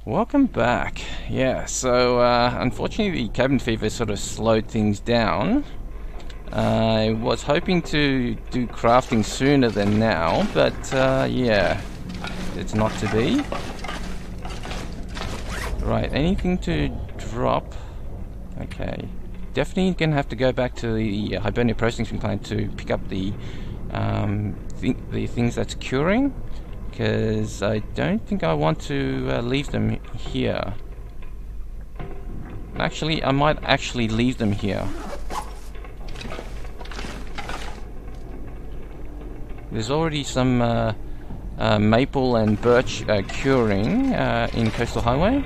Welcome back. Yeah, so unfortunately the cabin fever sort of slowed things down. I was hoping to do crafting sooner than now, but yeah, it's not to be. Right, anything to drop? Okay, definitely gonna have to go back to the Hibernia processing plant to pick up the things that's curing. Because I don't think I want to leave them here. Actually, I might actually leave them here. There's already some maple and birch curing in Coastal Highway.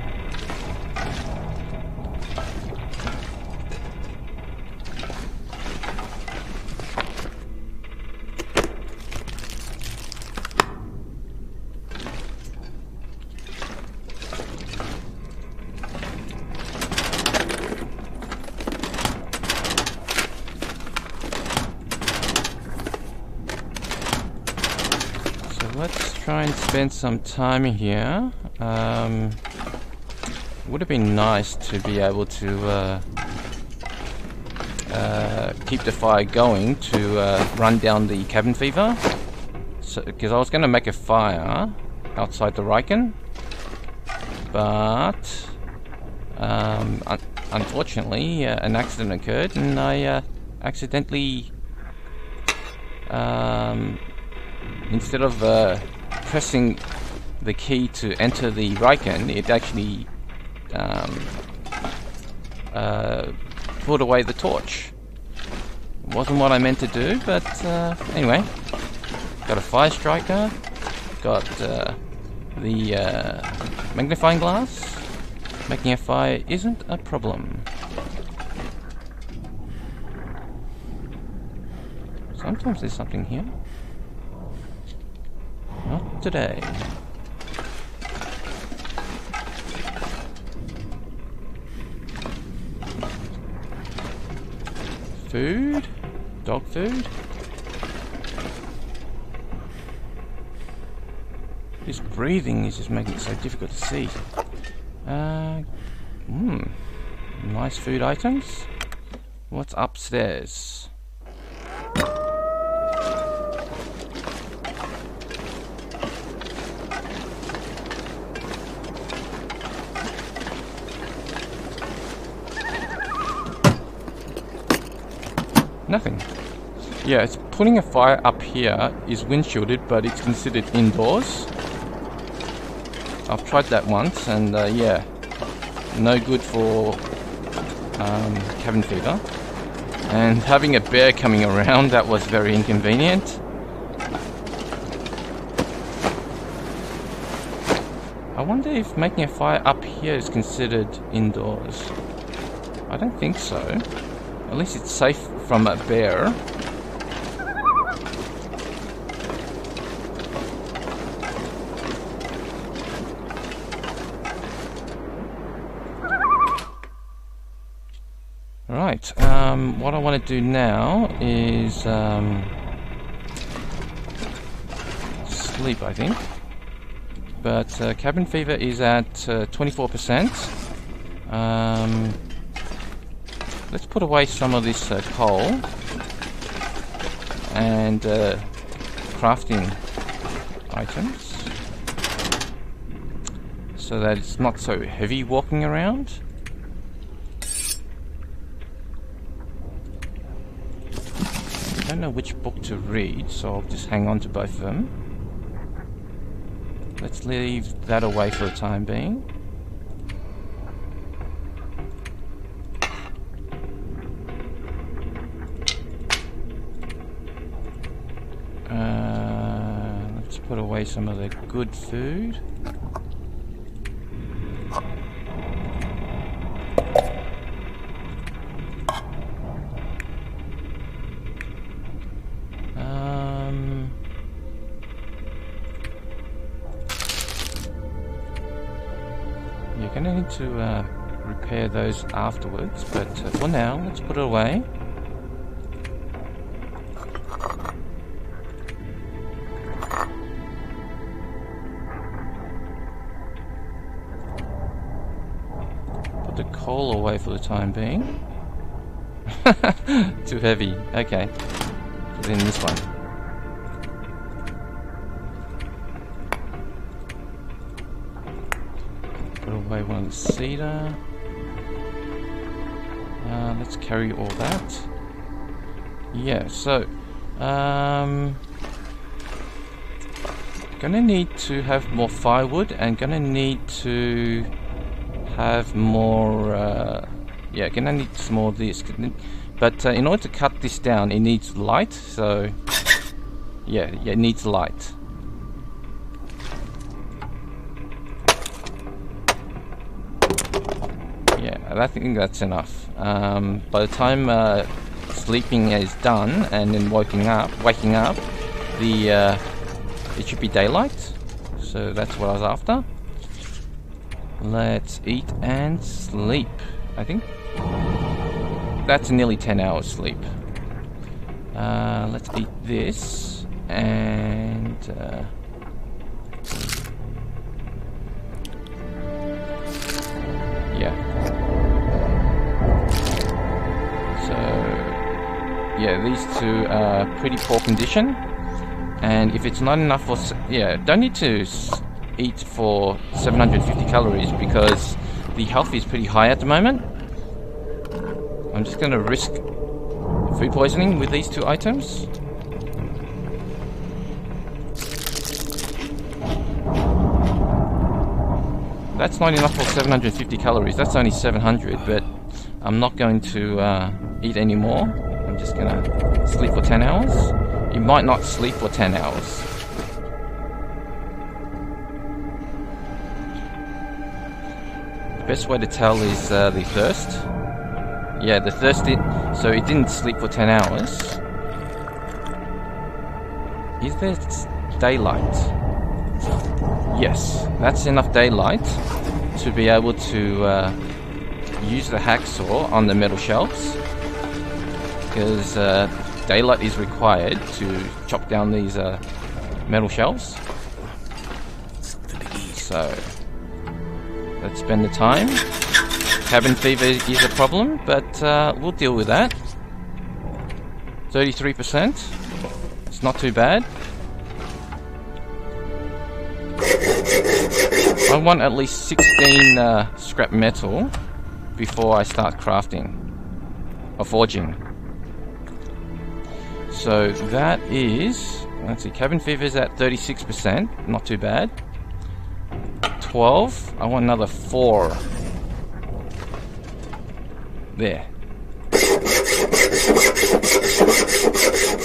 Let's try and spend some time here. Would have been nice to be able to keep the fire going to run down the cabin fever. So, because I was going to make a fire outside the Riken, but unfortunately an accident occurred and I accidentally instead of pressing the key to enter the Riken, it actually put away the torch. It wasn't what I meant to do, but anyway. Got a fire striker, got the magnifying glass. Making a fire isn't a problem. Sometimes there's something here. Not today. Food? Dog food? This breathing is just making it so difficult to see. Nice food items. What's upstairs? Nothing. Yeah, it's putting a fire up here is windshielded, but it's considered indoors. I've tried that once, and yeah, no good for cabin fever. And having a bear coming around, that was very inconvenient. I wonder if making a fire up here is considered indoors. I don't think so. At least it's safe from a bear. Right, what I want to do now is sleep, I think. But cabin fever is at 24%. Let's put away some of this coal and crafting items so that it's not so heavy walking around. I don't know which book to read, so I'll just hang on to both of them. Let's leave that away for the time being. Let's put away some of the good food. You're gonna need to repair those afterwards, but for now, let's put it away. the coal away for the time being. Too heavy. Okay. Put in this one. Put away one of the cedar. Let's carry all that. Yeah, so gonna need to have more firewood and gonna need to have more yeah, gonna need some more of this, but in order to cut this down it needs light, so yeah, it needs light. Yeah, I think that's enough. By the time sleeping is done and then waking up, the it should be daylight. So that's what I was after. Let's eat and sleep. I think that's nearly 10 hours sleep. Let's eat this and yeah. So yeah, these two are pretty poor condition, and if it's not enough for don't need to eat for 750 calories because the health is pretty high at the moment. I'm just going to risk food poisoning with these two items. That's not enough for 750 calories, that's only 700, but I'm not going to eat any more. I'm just going to sleep for 10 hours. You might not sleep for 10 hours. The best way to tell is the thirst. Yeah, the thirst so it didn't sleep for 10 hours. Is there daylight? Yes, that's enough daylight to be able to use the hacksaw on the metal shelves, because daylight is required to chop down these metal shelves. So let's spend the time. Cabin fever is a problem, but we'll deal with that. 33%. It's not too bad. I want at least 16 scrap metal before I start crafting or forging. So that is, let's see, cabin fever is at 36%, not too bad. 12, I want another 4. There.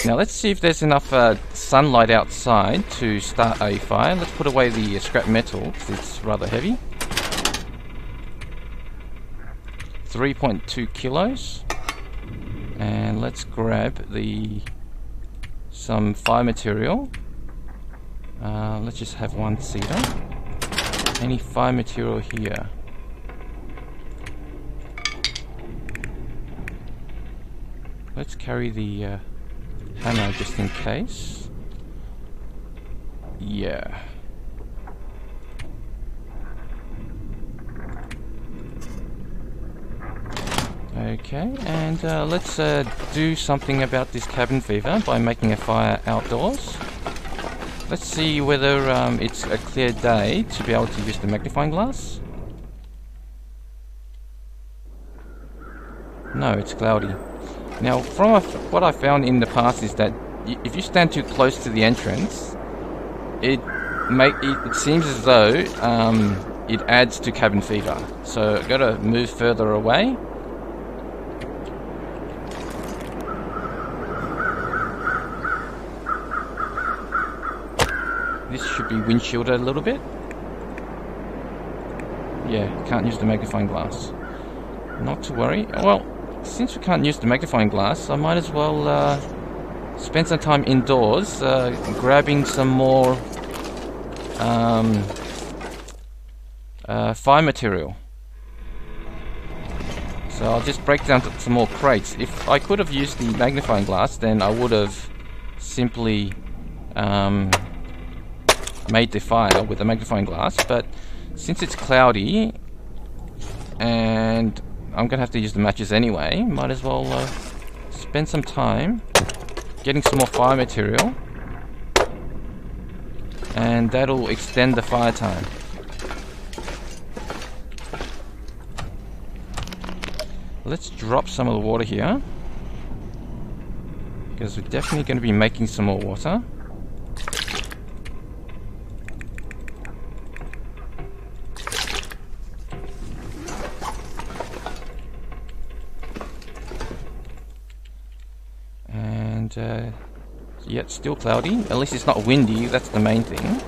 Now let's see if there's enough sunlight outside to start a fire. Let's put away the scrap metal because it's rather heavy. 3.2 kilos. And let's grab some fire material. Let's just have one cedar. Any fire material here? Let's carry the hammer just in case. Yeah. Okay, and let's do something about this cabin fever by making a fire outdoors. Let's see whether it's a clear day to be able to use the magnifying glass. No, it's cloudy. Now, from what I found in the past is that if you stand too close to the entrance, it seems as though it adds to cabin fever. So I've got to move further away. This should be windshielded a little bit. Yeah, can't use the magnifying glass. Not to worry. Well, since we can't use the magnifying glass, I might as well spend some time indoors grabbing some more fire material. So I'll just break down some more crates. If I could have used the magnifying glass, then I would have simply made the fire with the magnifying glass, but since it's cloudy, And I'm gonna have to use the matches anyway. Might as well spend some time getting some more fire material, and that'll extend the fire time. Let's drop some of the water here, because we're definitely going to be making some more water. And yeah, it's still cloudy. At least it's not windy, that's the main thing.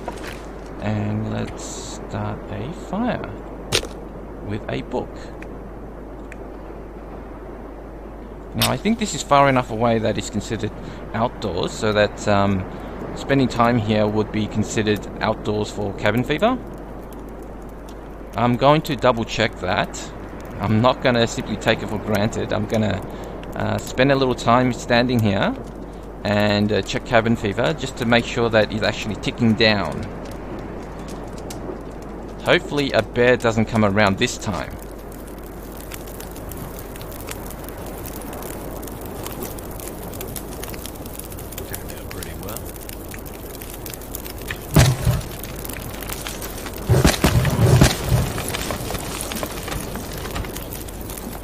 And let's start a fire with a book. Now I think this is far enough away that it's considered outdoors, so that spending time here would be considered outdoors for cabin fever. I'm going to double check that. I'm not going to simply take it for granted. I'm going to spend a little time standing here and check cabin fever just to make sure that it's actually ticking down. Hopefully a bear doesn't come around this time.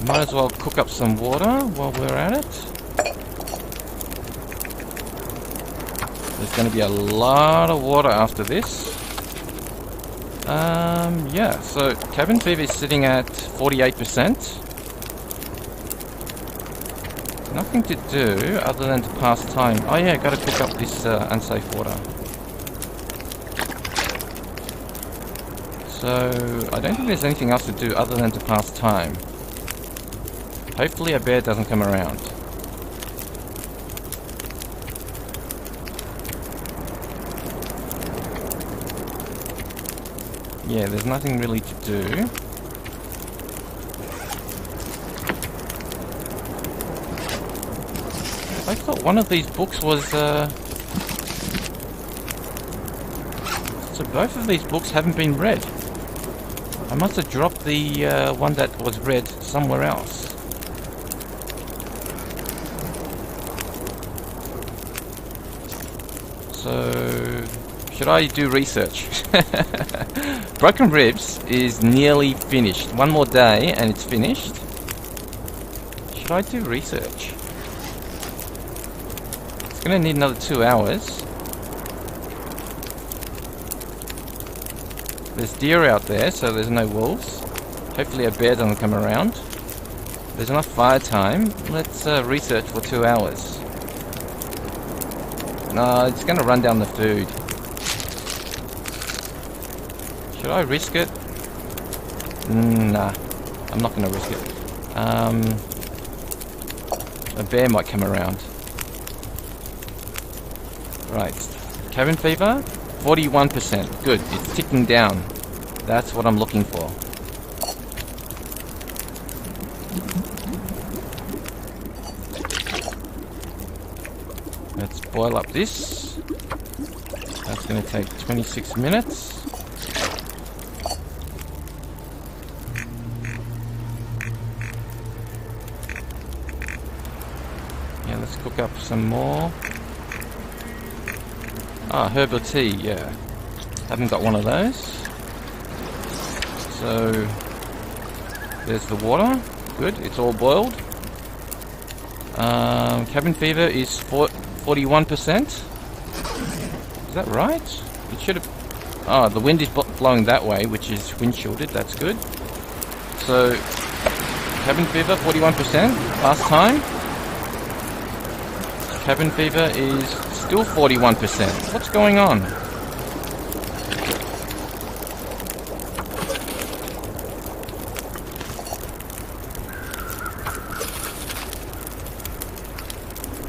Might as well cook up some water while we're at it. There's going to be a lot of water after this. Yeah, so cabin fever is sitting at 48%. Nothing to do other than to pass time. Oh yeah, got to cook up this unsafe water. So I don't think there's anything else to do other than to pass time. Hopefully a bear doesn't come around. Yeah, there's nothing really to do. I thought one of these books was... So both of these books haven't been read. I must have dropped the one that was read somewhere else. So, should I do research? Broken Ribs is nearly finished. One more day and it's finished. Should I do research? It's gonna need another 2 hours. There's deer out there, so there's no wolves. Hopefully a bear doesn't come around. There's enough fire time. Let's research for 2 hours. No, it's going to run down the food. Should I risk it? Nah, I'm not going to risk it. A bear might come around. Right, cabin fever, 41%. Good, it's ticking down. That's what I'm looking for. Let's boil up this. That's going to take 26 minutes. Yeah, let's cook up some more. Ah, herbal tea, yeah. Haven't got one of those. So, there's the water. Good, it's all boiled. Cabin fever is 41%. Is that right? It should have... Oh, the wind is blowing that way, which is wind shielded. That's good. So, cabin fever, 41%. Last time. Cabin fever is still 41%. What's going on?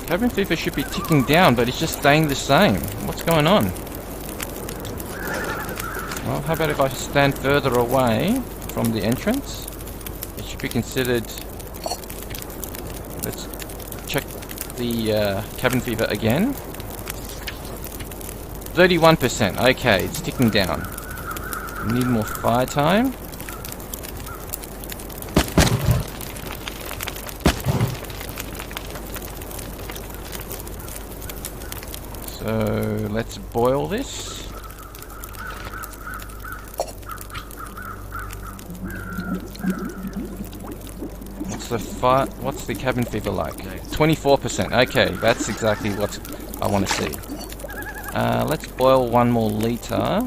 Cabin fever should be ticking down, but it's just staying the same. What's going on? Well, how about if I stand further away from the entrance? It should be considered... Let's check the cabin fever again. 31%. Okay, it's ticking down. We need more fire time. So let's boil this. What's the cabin fever like? 24%. Okay, that's exactly what I want to see. Let's boil 1 more liter.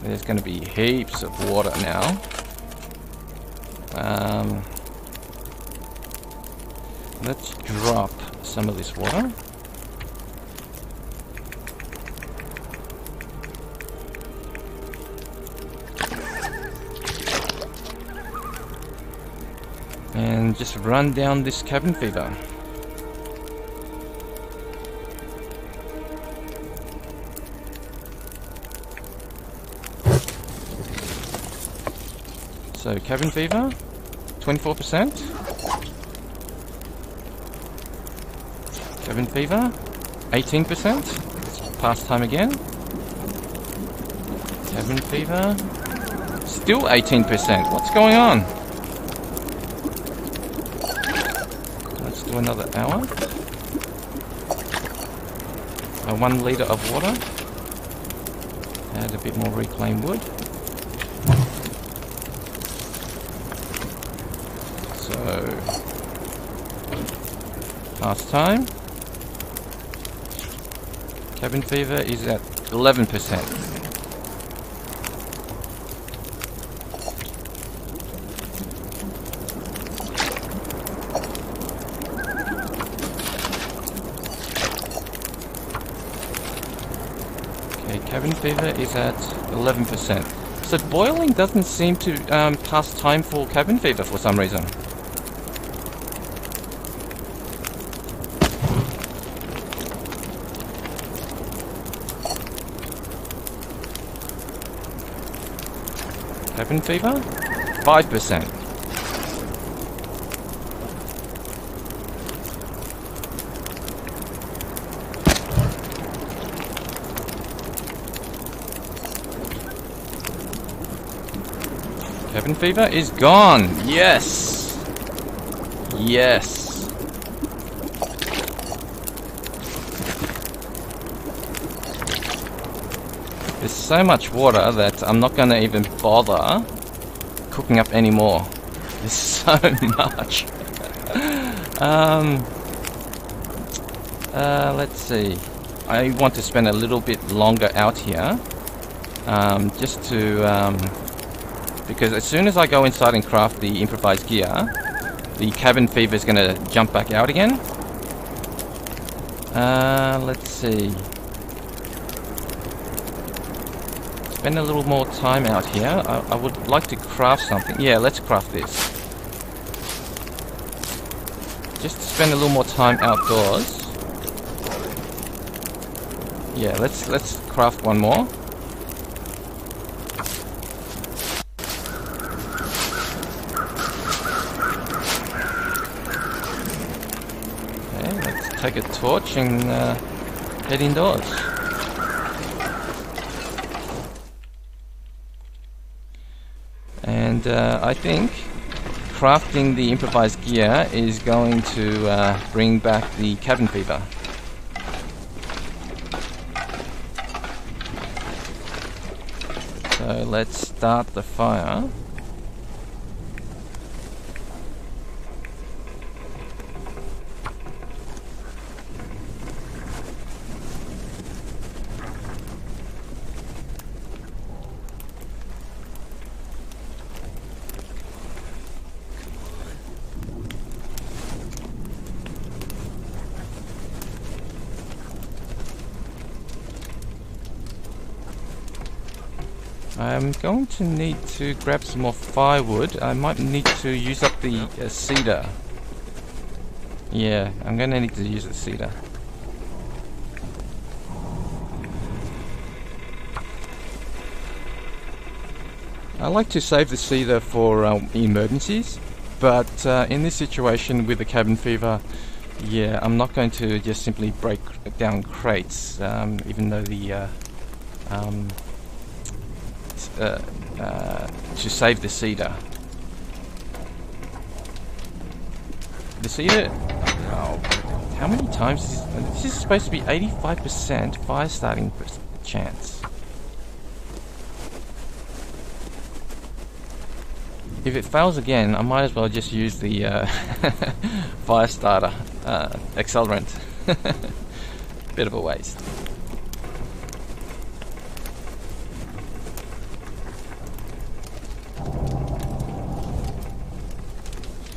There's going to be heaps of water now. Let's drop some of this water. And just run down this cabin fever. So cabin fever, 24%. Cabin fever, 18%. Let's pass time again. Cabin fever, still 18%. What's going on? Let's do another hour. 1 liter of water. Add a bit more reclaimed wood. So, last time. Cabin fever is at 11%. Okay, cabin fever is at 11%. So boiling doesn't seem to pass time for cabin fever for some reason. Cabin fever, 5%. Cabin fever is gone. Yes. Yes. There's so much water that I'm not going to even bother cooking up anymore. There's so much. Let's see. I want to spend a little bit longer out here. Just to... because as soon as I go inside and craft the improvised gear, the cabin fever is going to jump back out again. Let's see. Spend a little more time out here. I would like to craft something. Yeah, let's craft this. Just to spend a little more time outdoors. Yeah, let's craft one more. Okay, let's take a torch and head indoors. And I think crafting the improvised gear is going to bring back the cabin fever. So let's start the fire. I'm going to need to grab some more firewood. I might need to use up the cedar. Yeah, I'm going to need to use the cedar. I like to save the cedar for emergencies, but in this situation with the cabin fever, yeah, I'm not going to just simply break down crates, even though the to save the cedar. The cedar? Oh, How many times is this is supposed to be 85% fire starting chance. If it fails again, I might as well just use the fire starter accelerant. Bit of a waste.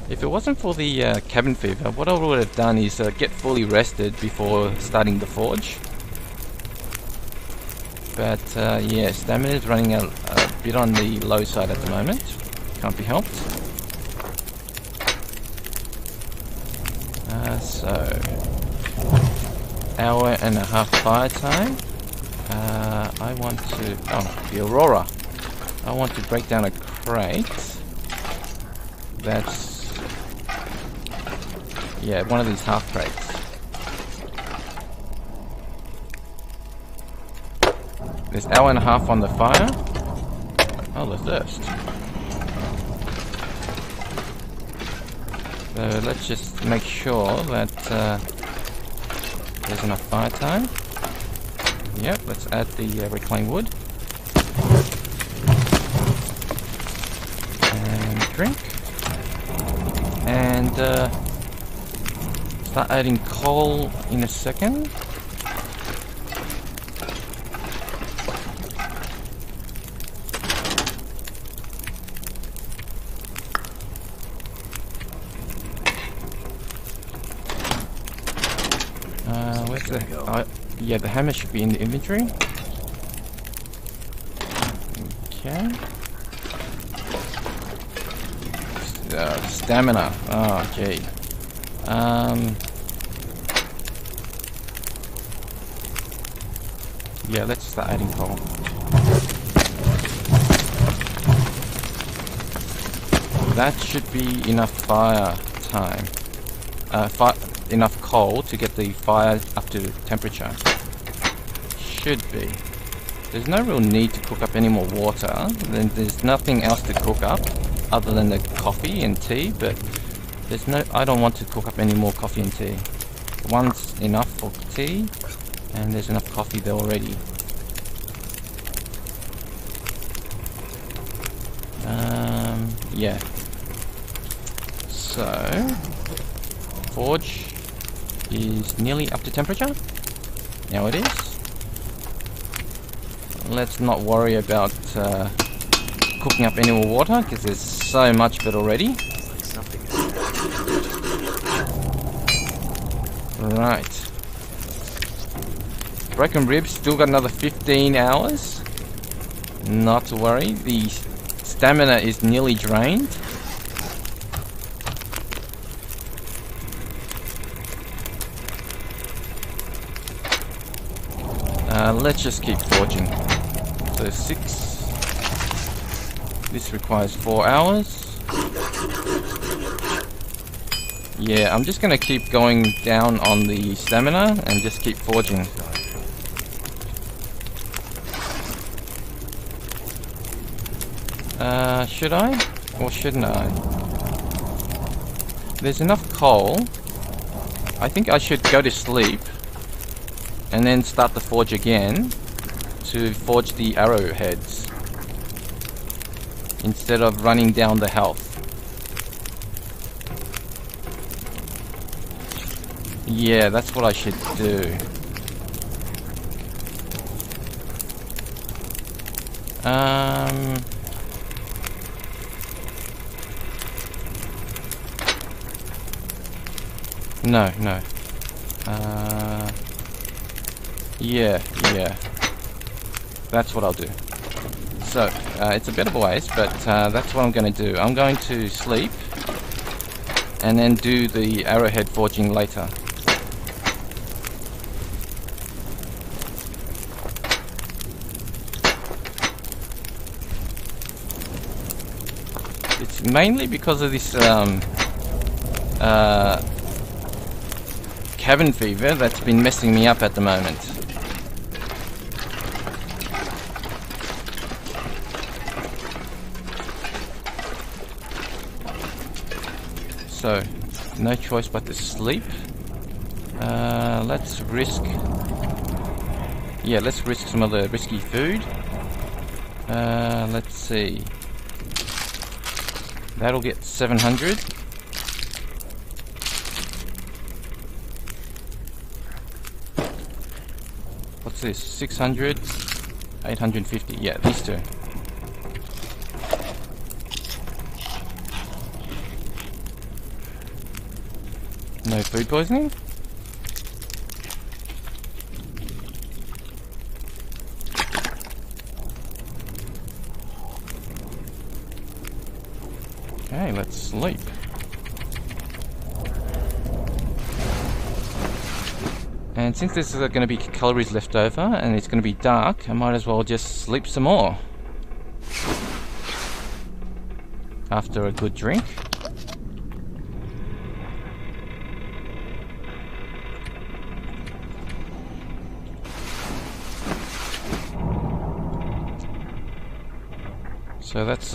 If it wasn't for the cabin fever, what I would have done is get fully rested before starting the forge. But yeah, stamina is running a bit on the low side at the moment. Can't be helped. So, hour and a half fire time. I want to... Oh, the Aurora. I want to break down a crate. That's... Yeah, one of these half crates. There's hour and a half on the fire. Oh, the thirst. So let's just make sure that there's enough fire time. Yep, let's add the reclaimed wood. And drink. And start adding coal in a second. Where's the... yeah, the hammer should be in the inventory. Okay. Stamina. Oh, gee. Yeah, let's start adding coal. That should be enough fire time. Enough coal to get the fire up to temperature. Should be. There's no real need to cook up any more water. Then there's nothing else to cook up other than the coffee and tea, but there's no... I don't want to cook up any more coffee and tea. One's enough for tea, and there's enough coffee there already. Yeah. So, forge is nearly up to temperature. Now it is. Let's not worry about cooking up any more water, because there's so much of it already. Right. Broken ribs, still got another 15 hours. Not to worry. The stamina is nearly drained. Let's just keep forging. So 6. This requires 4 hours. Yeah, I'm just gonna keep going down on the stamina and just keep forging. Should I? Or shouldn't I? There's enough coal. I think I should go to sleep and then start the forge again to forge the arrowheads instead of running down the health. Yeah, that's what I should do. No. Yeah. That's what I'll do. So, it's a bit of a waste, but that's what I'm going to do. I'm going to sleep and then do the arrowhead forging later. It's mainly because of this cabin fever that's been messing me up at the moment. So, no choice but to sleep. Let's risk... Yeah, let's risk some other risky food. Let's see. That'll get 700. What's this? 600, 850. Yeah, these two. No food poisoning? Okay, let's sleep. And since there's going to be calories left over and it's going to be dark, I might as well just sleep some more. After a good drink. So that's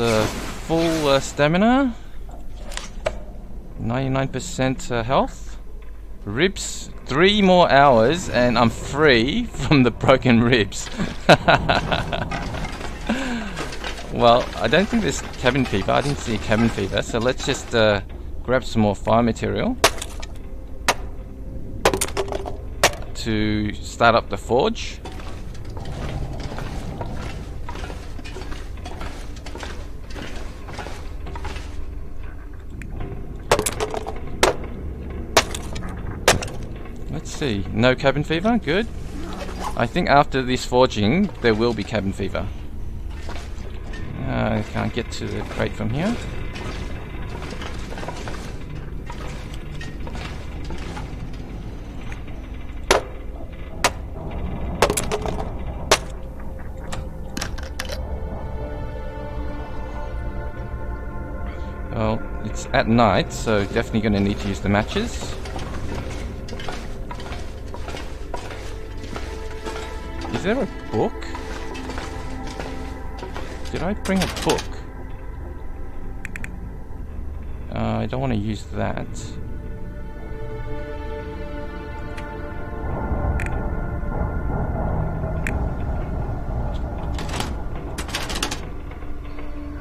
full stamina, 99% health, ribs, 3 more hours and I'm free from the broken ribs. Well, I don't think there's cabin fever, I didn't see a cabin fever, so let's just grab some more fire material to start up the forge. Let's see, no cabin fever, good. I think after this forging there will be cabin fever. I can't get to the crate from here. Well, it's at night, so definitely going to need to use the matches. Is there a book? Did I bring a book? I don't want to use that.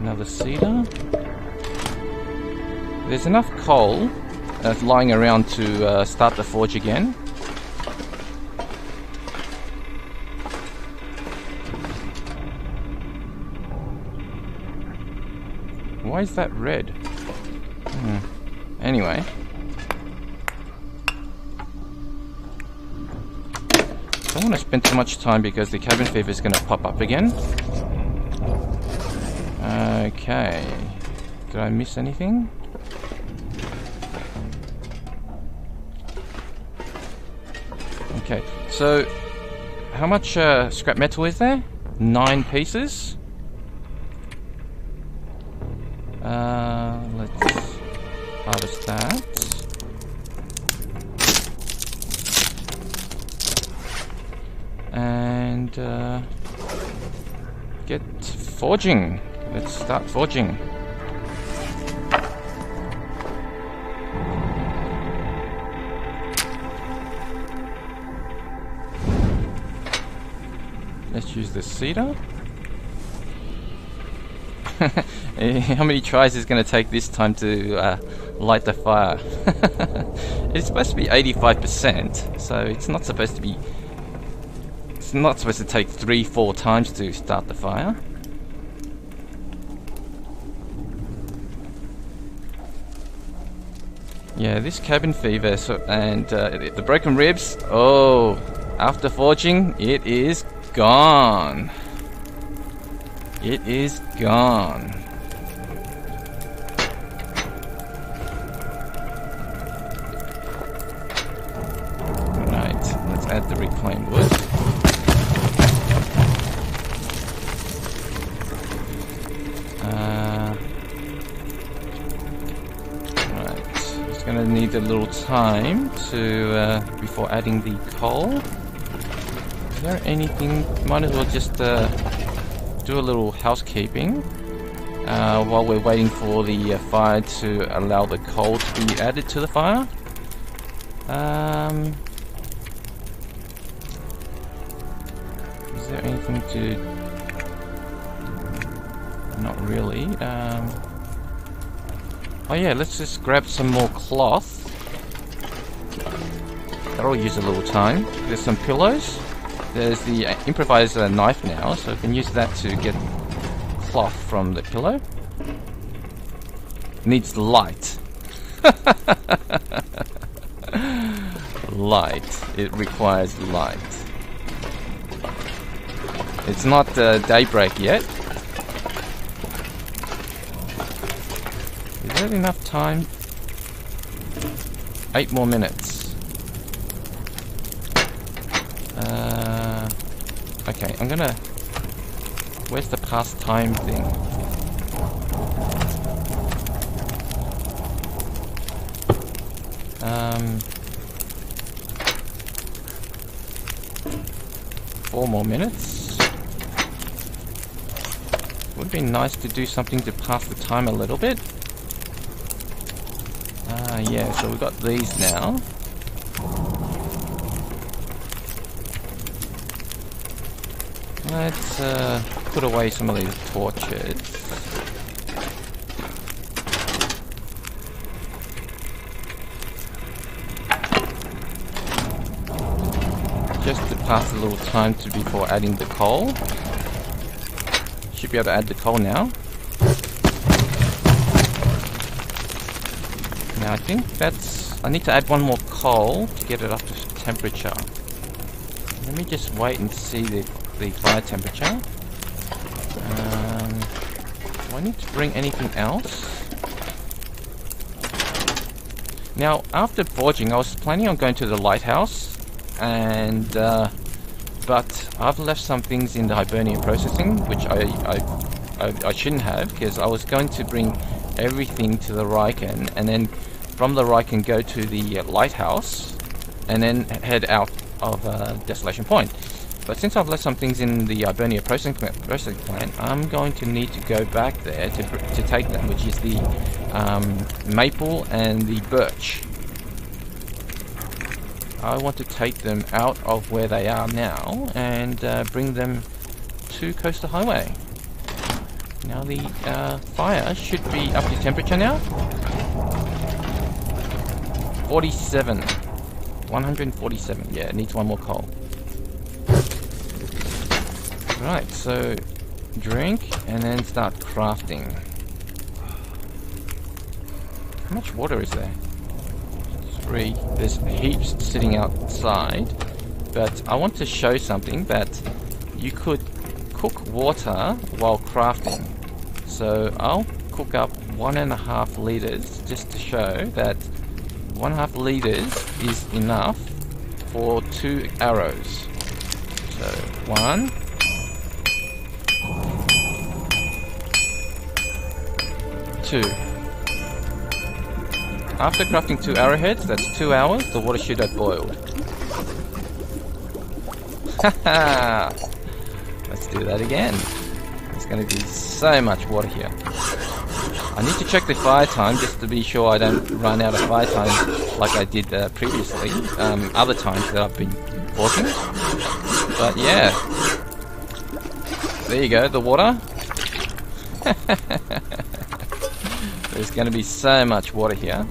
Another cedar. There's enough coal lying around to start the forge again. Why is that red? Anyway. Don't want to spend too much time because the cabin fever is going to pop up again. Okay. Did I miss anything? Okay, so how much scrap metal is there? 9 pieces. Let's harvest that. And get forging. Let's start forging. Let's use the cedar. How many tries is going to take this time to light the fire? It's supposed to be 85%, so it's not supposed to be. It's not supposed to take 3-4 times to start the fire. Yeah, this cabin fever and the broken ribs. Oh, after forging, it is gone. It is gone. Right, let's add the reclaimed wood. Right, just gonna need a little time to before adding the coal. Is there anything? Might as well just do a little housekeeping while we're waiting for the fire to allow the coal to be added to the fire. anything to... Not really. Oh yeah, let's just grab some more cloth. That'll use a little time. There's some pillows. There's the improviser knife now, so I can use that to get cloth from the pillow. Needs light. Light. It requires light. It's not daybreak yet. Is that enough time? 8 more minutes. Okay, I'm gonna... Where's the past time thing? Four more minutes. Would be nice to do something to pass the time a little bit. Yeah, so we've got these now. Let's put away some of these torches. Just to pass a little time to before adding the coal. Should be able to add the coal now. Now I think that's... I need to add one more coal to get it up to temperature. Let me just wait and see the fire temperature. Do I need to bring anything else? Now, after forging, I was planning on going to the lighthouse, and but I've left some things in the Hibernian processing, which I shouldn't have, because I was going to bring everything to the Riken, and then from the Riken go to the lighthouse, and then head out of Desolation Point. But since I've left some things in the Hibernia processing plant, I'm going to need to go back there to take them, which is the maple and the birch. I want to take them out of where they are now and bring them to Coastal Highway. Now the fire should be up to temperature now. 47. 147. Yeah, it needs one more coal. Right, so drink and then start crafting. How much water is there? 3. There's heaps sitting outside, but I want to show something that you could cook water while crafting. So I'll cook up 1.5 liters just to show that 1.5 liters is enough for 2 arrows. So 1. 2. After crafting 2 arrowheads, that's 2 hours, the water should have boiled. Haha! Let's do that again. There's going to be so much water here. I need to check the fire time just to be sure I don't run out of fire time like I did previously, other times that I've been forcing. But yeah. There you go, the water. There's going to be so much water here.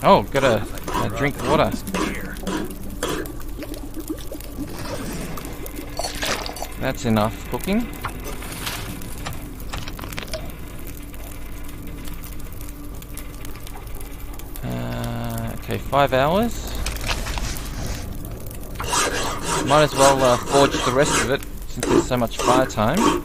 Oh, gotta drink water. That's enough cooking. Okay, 5 hours. Might as well forge the rest of it since there's so much fire time.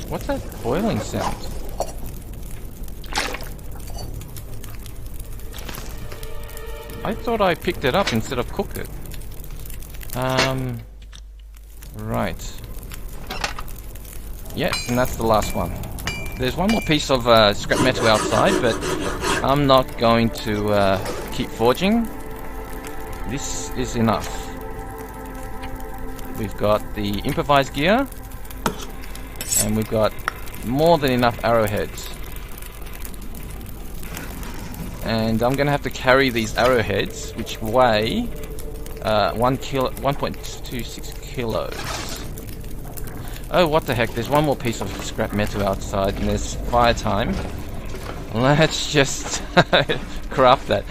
What's that boiling sound? I thought I picked it up instead of cooked it. Right. Yeah, and that's the last one. There's one more piece of scrap metal outside, but I'm not going to keep forging. This is enough. We've got the improvised gear, and we've got more than enough arrowheads. And I'm gonna have to carry these arrowheads, which weigh 1.26 kilos. Oh, what the heck, there's one more piece of scrap metal outside, and there's fire time. Let's just craft that.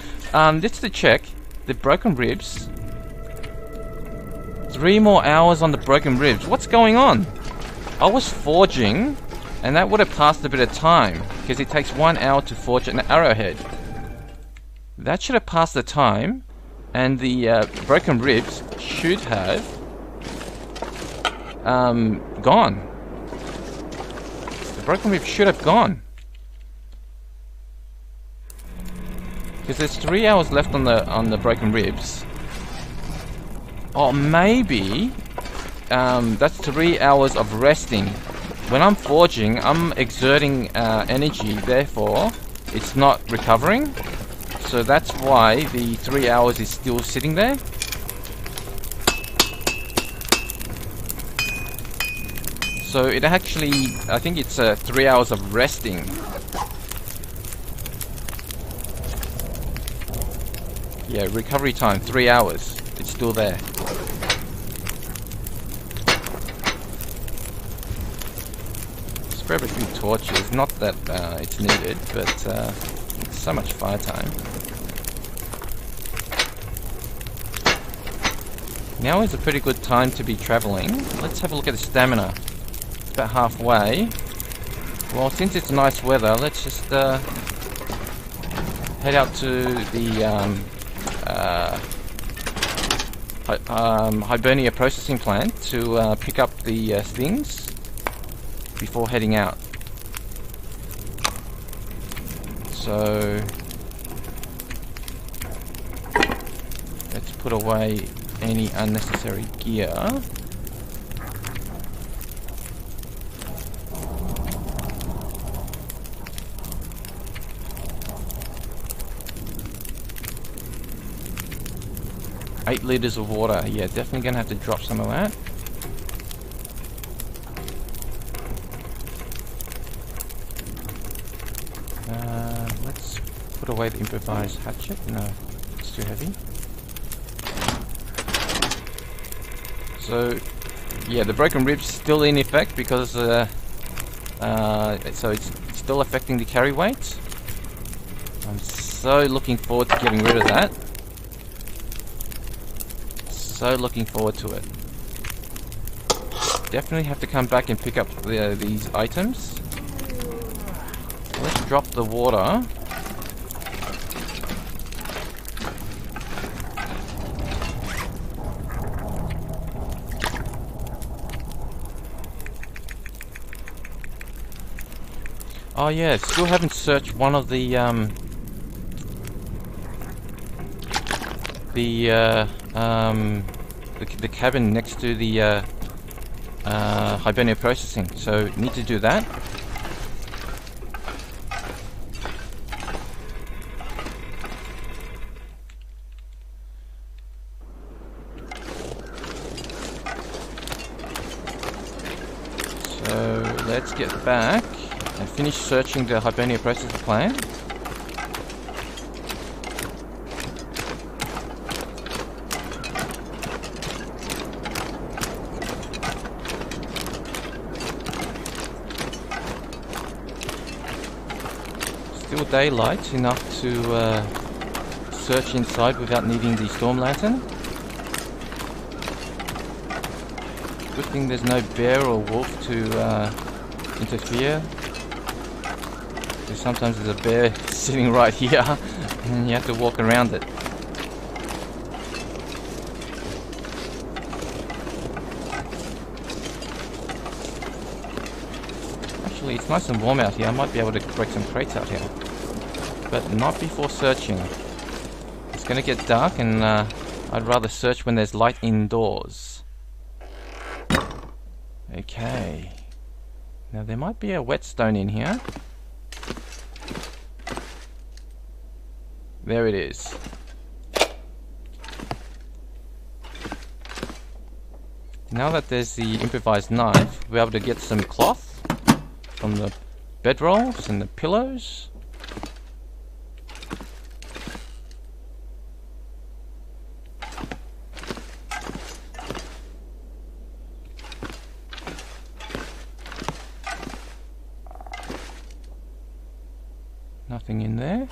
Just to check, the broken ribs. 3 more hours on the broken ribs. What's going on? I was forging, and that would have passed a bit of time, because it takes 1 hour to forge an arrowhead. That should have passed the time, and the broken ribs should have gone. The broken ribs should have gone. Because there's 3 hours left on the broken ribs. Or maybe that's 3 hours of resting. When I'm forging, I'm exerting energy, therefore it's not recovering. So that's why the 3 hours is still sitting there. So it actually, I think it's 3 hours of resting. Yeah, recovery time, 3 hours. It's still there. Let's grab a few torches. Not that it's needed, but it's so much fire time. Now is a pretty good time to be traveling. Let's have a look at the stamina. It's about halfway. Well, since it's nice weather, let's just head out to the Hibernia processing plant to pick up the things before heading out. So let's put away any unnecessary gear. Eight liters of water. Yeah, definitely gonna have to drop some of that. Let's put away the improvised hatchet. No, it's too heavy. So, yeah, the broken ribs still in effect because so it's still affecting the carry weight. I'm so looking forward to getting rid of that. So looking forward to it. Definitely have to come back and pick up these items. Let's drop the water. Oh yeah, still haven't searched one of the cabin next to the Hibernia processing, so need to do that. So let's get back and finish searching the Hibernia processing plant. Still daylight enough to search inside without needing the storm lantern. Good thing there's no bear or wolf to interfere. Because sometimes there's a bear sitting right here and you have to walk around it. Actually, it's nice and warm out here. I might be able to break some crates out here. But not before searching. It's going to get dark and I'd rather search when there's light indoors. Okay. Now there might be a whetstone in here. There it is. now that there's the improvised knife, we'll be able to get some cloth from the bedrolls and the pillows. Nothing in there.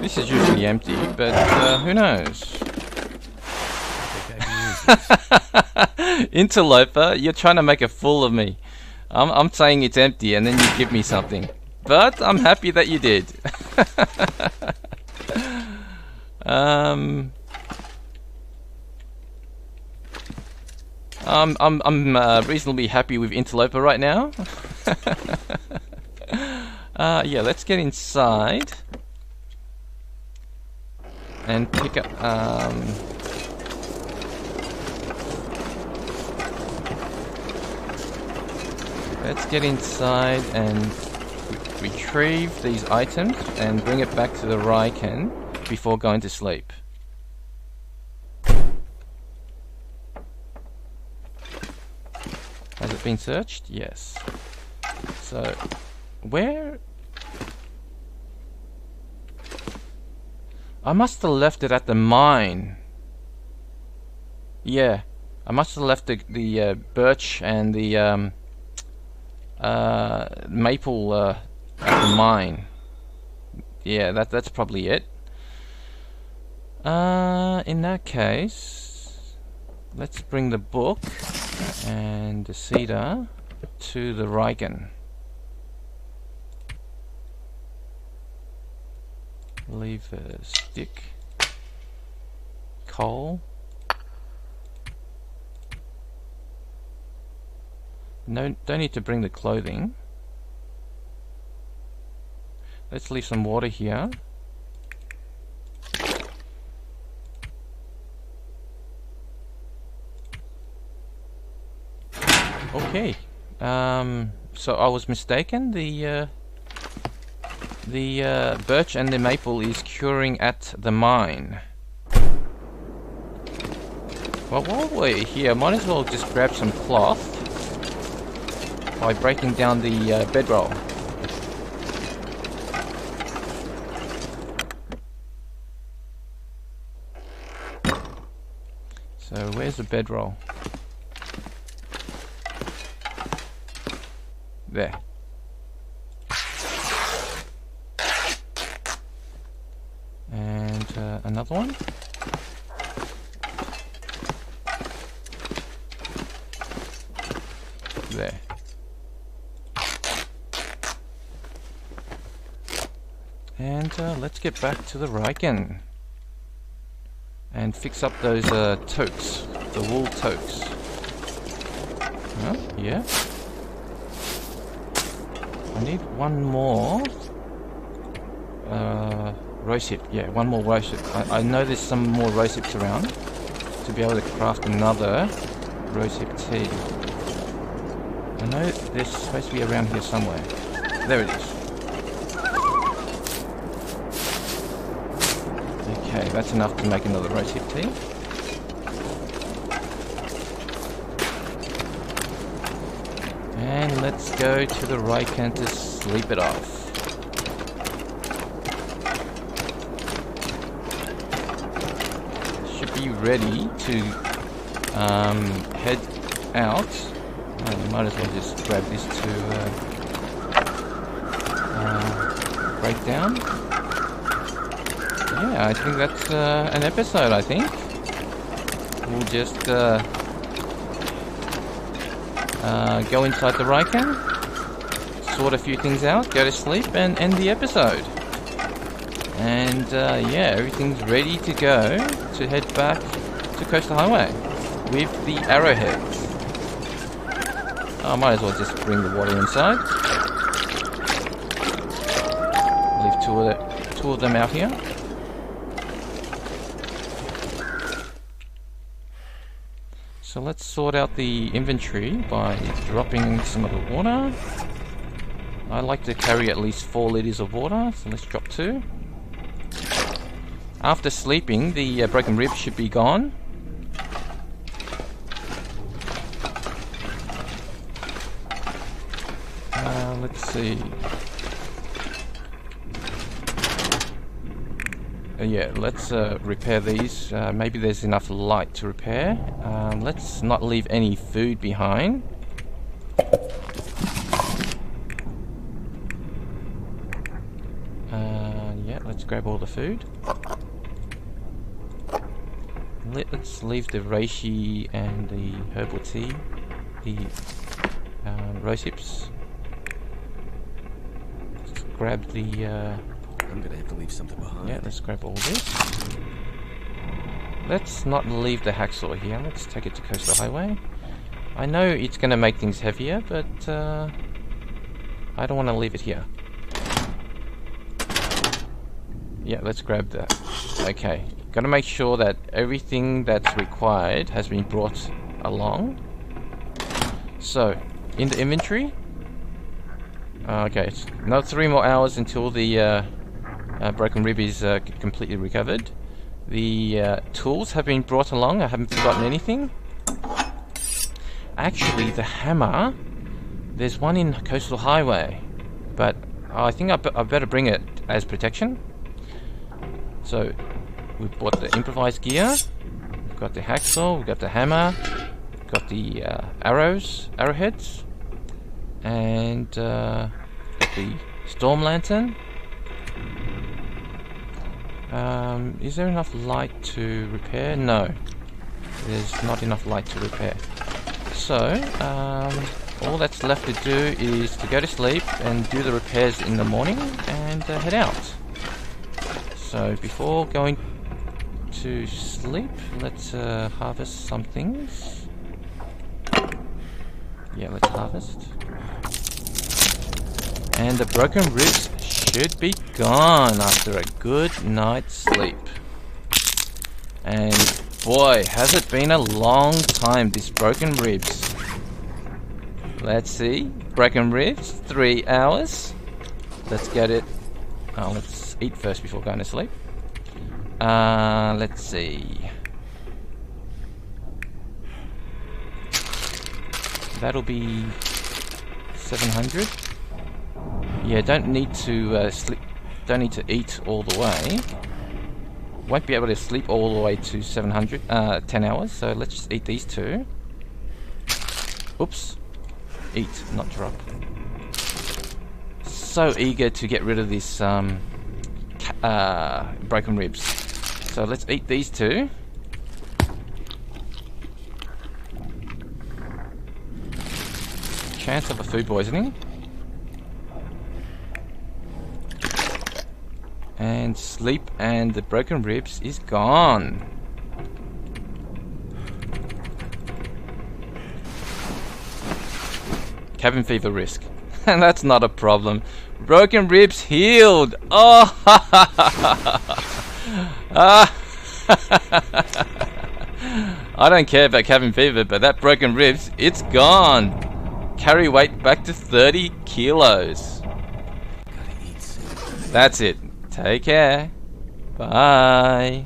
This is usually empty, but who knows? Interloper, you're trying to make a fool of me. I'm saying it's empty and then you give me something. But I'm happy that you did. I'm reasonably happy with Interloper right now. Yeah, let's get inside and pick up. Let's get inside and retrieve these items and bring it back to the Ryken before going to sleep. Has it been searched? Yes. So, where? I must have left it at the mine. Yeah, I must have left the birch and the maple at the mine. Yeah, that's probably it. In that case, let's bring the book and the cedar to the Ryken. Leave a stick, coal. No, don't need to bring the clothing. Let's leave some water here. Okay. So I was mistaken. The birch and the maple is curing at the mine. Well, while we're here, might as well just grab some cloth by breaking down the bedroll. So where's the bedroll? There. And another one. There. And let's get back to the Ryken and fix up those toques, the wool toques. Huh? Yeah. I need one more rosehip. Yeah, one more rosehip. I know there's some more rosehips around to be able to craft another rosehip tea. I know there's supposed to be around here somewhere. There it is. Okay, that's enough to make another rosehip tea. And let's go to the Ryken to sleep it off. Should be ready to head out. Oh, might as well just grab this to break down. Yeah, I think that's an episode, I think. We'll just go inside the Ryken, sort a few things out, go to sleep, and end the episode. And yeah, everything's ready to go to head back to Coastal Highway with the arrowheads. I might as well just bring the water inside. Leave two of them out here. So let's sort out the inventory by dropping some of the water. I like to carry at least 4 liters of water, so let's drop 2. After sleeping, the broken ribs should be gone. Let's see. Yeah, let's repair these. Maybe there's enough light to repair. Let's not leave any food behind. Yeah, let's grab all the food. Let's leave the reishi and the herbal tea, the rose hips. Let's grab the... I'm gonna have to leave something behind. Yeah, let's grab all this. Let's not leave the hacksaw here. Let's take it to Coastal Highway. I know it's gonna make things heavier, but I don't want to leave it here. Yeah, let's grab that. Okay, gotta make sure that everything that's required has been brought along. So, in the inventory. Okay, it's another 3 more hours until the broken rib is completely recovered. The tools have been brought along. I haven't forgotten anything. Actually, the hammer, there's one in Coastal Highway, but I think I better bring it as protection. So, we've bought the improvised gear, we've got the hacksaw, we've got the hammer, we've got the arrowheads, and got the storm lantern. Is there enough light to repair? No, there's not enough light to repair. So, all that's left to do is to go to sleep and do the repairs in the morning and head out. So before going to sleep, let's harvest some things. Yeah, let's harvest. And the broken ribs should be gone after a good night's sleep. And boy, has it been a long time, these broken ribs. Let's see, broken ribs, 3 hours. Let's get it. Oh, let's eat first before going to sleep. Let's see. That'll be 700. Yeah, don't need to sleep. Don't need to eat all the way. Won't be able to sleep all the way to 700. 10 hours. So let's just eat these 2. Oops. Eat, not drop. So eager to get rid of this broken ribs. So let's eat these 2. Chance of a food poisoning. And sleep, and the broken ribs is gone. Cabin fever risk. And that's not a problem. Broken ribs healed. Oh, I don't care about cabin fever, but that broken ribs, it's gone. Carry weight back to 30 kilos. Gotta eat soon. That's it. Take care. Bye.